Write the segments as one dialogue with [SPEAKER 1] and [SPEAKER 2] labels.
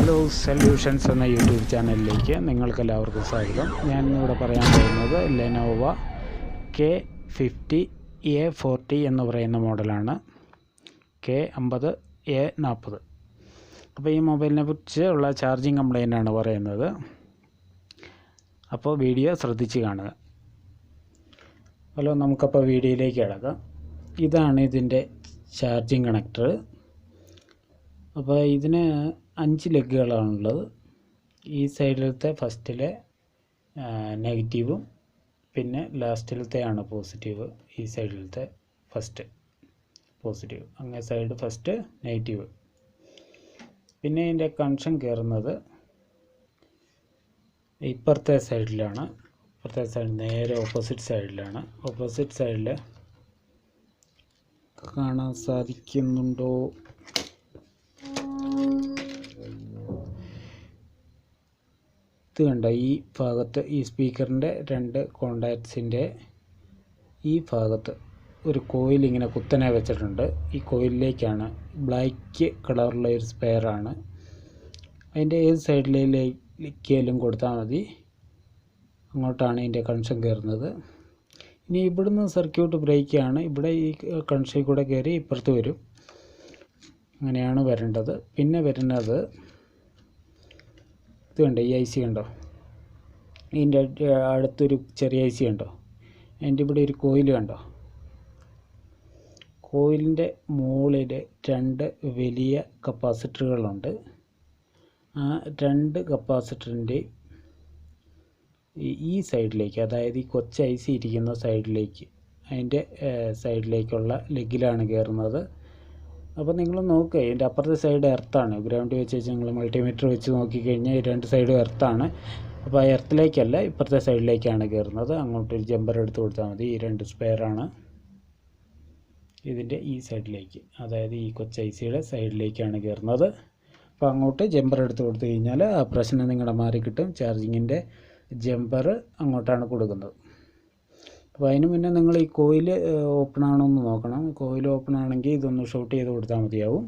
[SPEAKER 1] Hello solutions എന്ന YouTube ചാനലിലേക്ക് നിങ്ങൾക്കെല്ലാവർക്കും സ്വാഗതം. ഞാൻ ഇന്നിവിടെ പറയാൻ പോകുന്നത് ലെനോവ K50a40 എന്ന് പറയുന്ന മോഡലാണ്. K50a40. അപ്പോൾ ഈ മൊബൈലിനെ കുറിച്ച് ഉള്ള ചാർജിങ് കംപ്ലൈൻ്റാണ് പറയുന്നത്. അപ്പോൾ വീഡിയോ ശ്രദ്ധിച്ച് കാണുക. ഹലോ, നമുക്കപ്പോൾ വീഡിയോയിലേക്ക് കിടക്കാം. ഇതാണ് ഇതിൻ്റെ ചാർജിങ് കണക്ടർ. അപ്പോൾ ഇതിന് 5 ലെഗുകളാണുള്ളത്. ഈ സൈഡിലത്തെ ഫസ്റ്റിലെ നെഗറ്റീവും പിന്നെ ലാസ്റ്റിലത്തെയാണ് പോസിറ്റീവ്. ഈ സൈഡിലത്തെ ഫസ്റ്റ് പോസിറ്റീവ്, അങ്ങേ സൈഡ് ഫസ്റ്റ് നെഗറ്റീവ്. പിന്നെ ഇതിൻ്റെ കണക്ഷൻ കയറുന്നത് ഇപ്പുറത്തെ സൈഡിലാണ്. ഇപ്പുറത്തെ സൈഡ് നേരെ ഓപ്പോസിറ്റ് സൈഡിലാണ്. ഓപ്പോസിറ്റ് സൈഡിൽ കാണാൻ സാധിക്കുന്നുണ്ടോ? ഇത് കണ്ടോ, ഈ ഭാഗത്ത് ഈ സ്പീക്കറിൻ്റെ 2 കോണ്ടാക്ട്സിൻ്റെ ഈ ഭാഗത്ത് ഒരു കോയിൽ ഇങ്ങനെ കുത്തനെ വെച്ചിട്ടുണ്ട്. ഈ കോയിലിലേക്കാണ് ബ്ലാക്ക് കളറുള്ള ഒരു സ്പെയറാണ്. അതിൻ്റെ ഏത് സൈഡിലേക്കും കൊടുത്താൽ മതി, അങ്ങോട്ടാണ് ഇതിൻ്റെ കണക്ഷൻ കയറുന്നത്. ഇനി ഇവിടുന്ന് സർക്യൂട്ട് ബ്രേക്കാണ്. ഇവിടെ ഈ കണക്ഷനിൽ കൂടെ കയറി ഇപ്പുറത്ത് വരും. അങ്ങനെയാണ് വരേണ്ടത്. പിന്നെ വരുന്നത് ഇത് കണ്ടോ, ഈ IC കണ്ടോ, ഇതിൻ്റെ അടുത്തൊരു ചെറിയ IC കണ്ടോ, അതിൻ്റെ ഇവിടെ ഒരു കോയിൽ കണ്ടോ. കോയിലിൻ്റെ മുകളിൽ 2 വലിയ കപ്പാസിറ്ററുകളുണ്ട്. ആ 2 കപ്പാസിറ്ററിൻ്റെ ഈ സൈഡിലേക്ക്, അതായത് ഈ കൊച്ചു IC ഇരിക്കുന്ന സൈഡിലേക്ക്, അതിൻ്റെ സൈഡിലേക്കുള്ള ലെഗിലാണ് കയറുന്നത്. അപ്പോൾ നിങ്ങൾ നോക്കുക, ഇതിൻ്റെ അപ്പുറത്തെ സൈഡ് എർത്താണ്. ഗ്രൗണ്ട് വെച്ച് നിങ്ങൾ മൾട്ടിമീറ്റർ വെച്ച് നോക്കിക്കഴിഞ്ഞാൽ ഈ 2 സൈഡും എർത്താണ്. അപ്പോൾ ആ എർത്തിലേക്കല്ല, ഇപ്പുറത്തെ സൈഡിലേക്കാണ് കയറുന്നത്. അങ്ങോട്ടൊരു ജമ്പർ എടുത്ത് കൊടുത്താൽ മതി. ഈ 2 സ്പെയറാണ് ഇതിൻ്റെ ഈ സൈഡിലേക്ക്, അതായത് ഈ കൊച്ചു ICയുടെ സൈഡിലേക്കാണ് കയറുന്നത്. അപ്പോൾ അങ്ങോട്ട് ജമ്പർ എടുത്ത് കൊടുത്തു കഴിഞ്ഞാൽ ആ പ്രശ്നം നിങ്ങളുടെ മാറിക്കിട്ടും. ചാർജിങ്ങിൻ്റെ ജമ്പർ അങ്ങോട്ടാണ് കൊടുക്കുന്നത്. അപ്പോൾ അതിന് മുന്നേ നിങ്ങൾ ഈ കോയിൽ ഓപ്പൺ ആണോ എന്ന് നോക്കണം. കോയിൽ ഓപ്പൺ ആണെങ്കിൽ ഇതൊന്ന് ഷോർട്ട് ചെയ്ത് കൊടുത്താൽ മതിയാവും.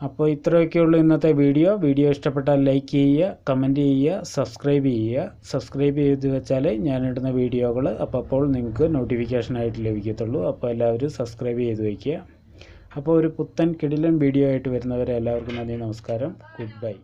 [SPEAKER 1] അപ്പോൾ ഇത്രയൊക്കെയുള്ളൂ ഇന്നത്തെ വീഡിയോ. ഇഷ്ടപ്പെട്ടാൽ ലൈക്ക് ചെയ്യുക, കമൻറ്റ് ചെയ്യുക, സബ്സ്ക്രൈബ് ചെയ്യുക. സബ്സ്ക്രൈബ് ചെയ്ത് വെച്ചാൽ ഞാനിടുന്ന വീഡിയോകൾ അപ്പോൾ നിങ്ങൾക്ക് നോട്ടിഫിക്കേഷനായിട്ട് ലഭിക്കത്തുള്ളൂ. അപ്പോൾ എല്ലാവരും സബ്സ്ക്രൈബ് ചെയ്ത് വയ്ക്കുക. അപ്പോൾ ഒരു പുത്തൻ കിടിലൻ വീഡിയോ ആയിട്ട് വരുന്നവരെ എല്ലാവർക്കും നന്ദി, നമസ്കാരം, ഗുഡ് ബൈ.